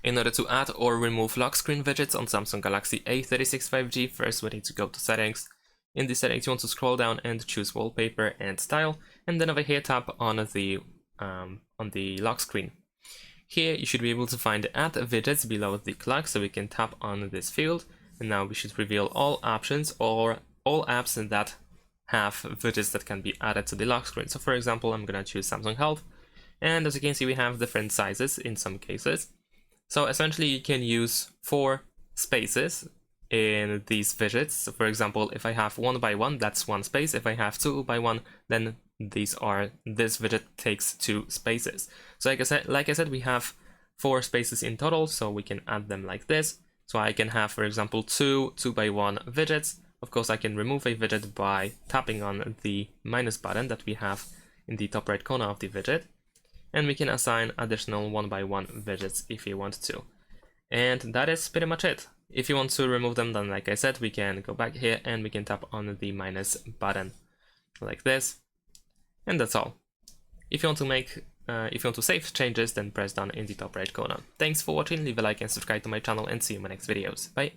In order to add or remove lock screen widgets on Samsung Galaxy A36 5G, first we need to go to settings. In the settings you want to scroll down and choose wallpaper and style, and then over here tap on the lock screen. Here you should be able to find add widgets below the clock, so we can tap on this field, and now we should reveal all options or all apps that have widgets that can be added to the lock screen. So for example, I'm gonna choose Samsung Health, and as you can see we have different sizes in some cases. So essentially you can use 4 spaces in these widgets. So for example, if I have 1 by 1, that's 1 space. If I have 2 by 1, then this widget takes 2 spaces. So like I said, we have 4 spaces in total, so we can add them like this. So I can have, for example, 2 by 1 widgets. Of course, I can remove a widget by tapping on the minus button that we have in the top right corner of the widget. And we can assign additional 1 by 1 widgets if you want to. And that is pretty much it. If you want to remove them, then like I said, we can go back here and we can tap on the minus button like this. And that's all. If you want to save changes, then press down in the top right corner. Thanks for watching, leave a like and subscribe to my channel, and see you in my next videos. Bye!